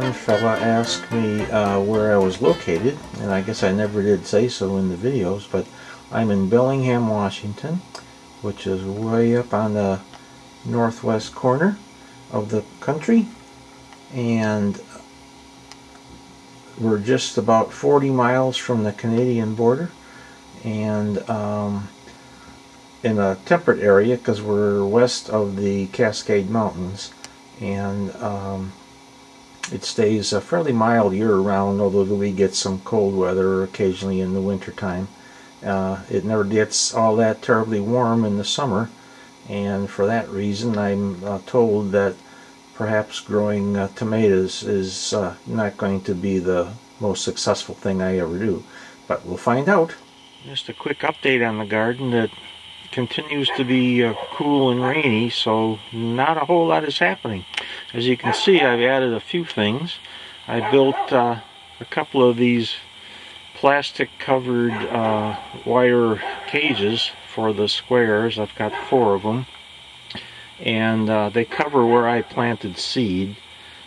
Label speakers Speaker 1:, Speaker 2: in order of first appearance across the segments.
Speaker 1: one fella asked me where I was located, and I guess I never did say so in the videos, but I'm in Bellingham, Washington, which is way up on the northwest corner of the country, and we're just about 40 miles from the Canadian border, and in a temperate area because we're west of the Cascade Mountains, and it stays fairly mild year-round, although we get some cold weather occasionally in the wintertime. It never gets all that terribly warm in the summer, and for that reason I'm told that perhaps growing tomatoes is not going to be the most successful thing I ever do. But we'll find out. Just a quick update on the garden. That continues to be cool and rainy, so not a whole lot is happening. As you can see, I've added a few things. I built a couple of these plastic covered wire cages for the squares. I've got 4 of them, and they cover where I planted seed,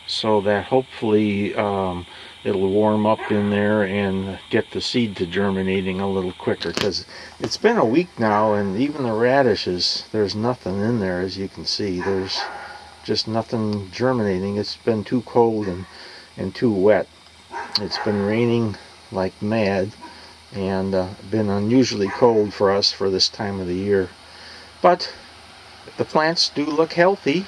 Speaker 1: so that hopefully it'll warm up in there and get the seed to germinating a little quicker, because it's been a week now and even the radishes, there's nothing in there. As you can see, there's just nothing germinating. It's been too cold and too wet. It's been raining like mad, and been unusually cold for us for this time of the year. But the plants do look healthy.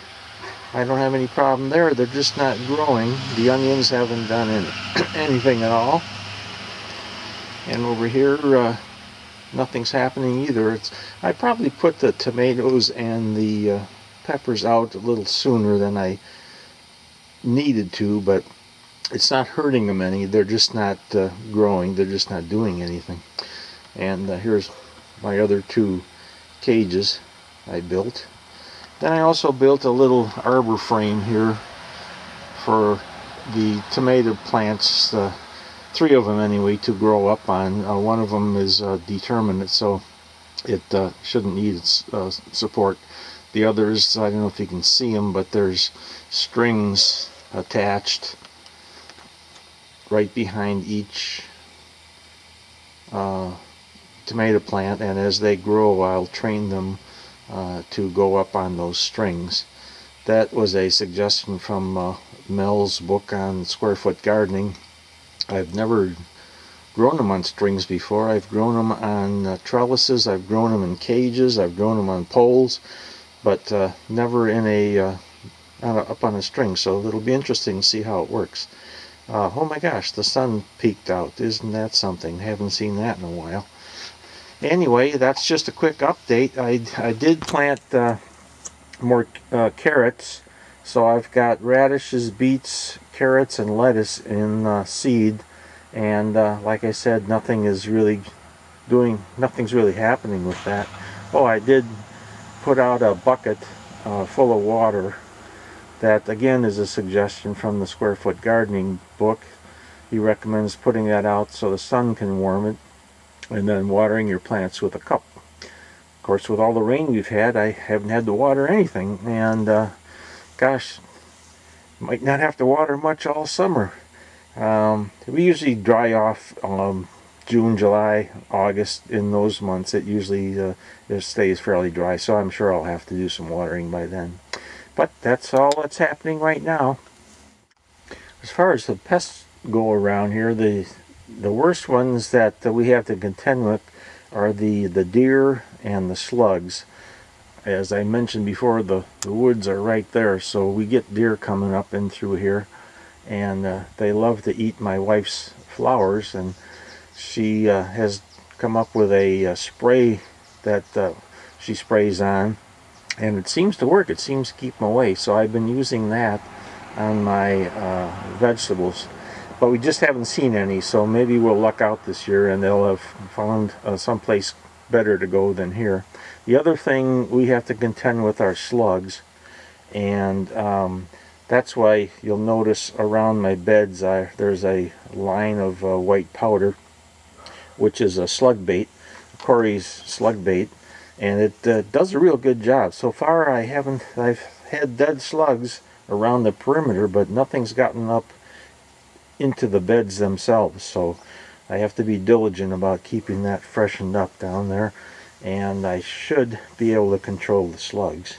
Speaker 1: I don't have any problem there. They're just not growing. The onions haven't done anything at all. And over here, nothing's happening either. I probably put the tomatoes and the peppers out a little sooner than I needed to, but it's not hurting them any. They're just not growing. They're just not doing anything. And here's my other 2 cages I built. Then I also built a little arbor frame here for the tomato plants, 3 of them anyway, to grow up on. One of them is determinate, so it shouldn't need its support. The others, I don't know if you can see them, but there's strings attached right behind each tomato plant, and as they grow I'll train them to go up on those strings. That was a suggestion from Mel's book on square foot gardening. I've never grown them on strings before. I've grown them on trellises, I've grown them in cages, I've grown them on poles, but never in up on a string, so it'll be interesting to see how it works. Oh my gosh, the sun peeked out. Isn't that something? Haven't seen that in a while. Anyway, that's just a quick update. I did plant more carrots, so I've got radishes, beets, carrots, and lettuce in seed, and like I said, nothing's really happening with that. Oh, I did put out a bucket full of water. That again is a suggestion from the Square Foot Gardening book. He recommends putting that out so the sun can warm it, and then watering your plants with a cup. Of course, with all the rain we've had, I haven't had to water anything, and gosh, might not have to water much all summer. We usually dry off June, July, August. In those months it usually it stays fairly dry, so I'm sure I'll have to do some watering by then. But that's all that's happening right now. As far as the pests go around here, the worst ones that we have to contend with are the deer and the slugs. As I mentioned before, the woods are right there, so we get deer coming up in through here, and they love to eat my wife's flowers, and she has come up with a spray that she sprays on, and it seems to work. It seems to keep them away, so I've been using that on my vegetables. But we just haven't seen any, so maybe we'll luck out this year and they'll have found someplace better to go than here. The other thing we have to contend with are slugs, and that's why you'll notice around my beds there's a line of white powder, which is a slug bait, Corey's slug bait, and it does a real good job. So far I've had dead slugs around the perimeter, but nothing's gotten up into the beds themselves. So I have to be diligent about keeping that freshened up down there, and I should be able to control the slugs.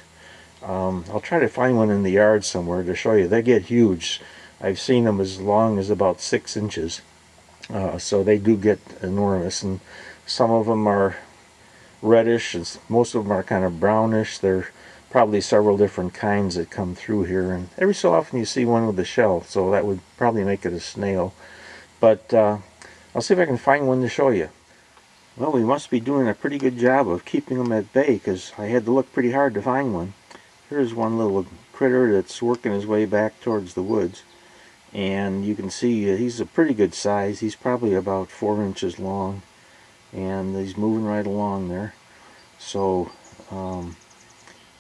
Speaker 1: I'll try to find one in the yard somewhere to show you. They get huge. I've seen them as long as about 6 inches. So they do get enormous, and some of them are reddish, and most of them are kind of brownish. There are probably several different kinds that come through here, and every so often you see one with a shell, so that would probably make it a snail. But I'll see if I can find one to show you. Well, we must be doing a pretty good job of keeping them at bay, because I had to look pretty hard to find one. Here's one little critter that's working his way back towards the woods, and you can see he's a pretty good size. He's probably about 4 inches long, and he's moving right along there. So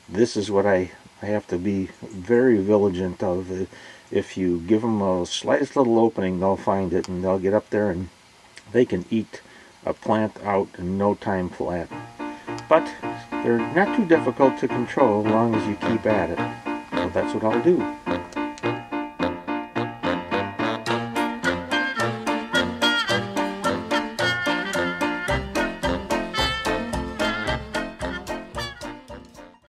Speaker 1: this is what I have to be very vigilant of. If you give them a slightest little opening, they'll find it, and they'll get up there and they can eat a plant out in no time flat. But they're not too difficult to control as long as you keep at it. So that's what I'll do.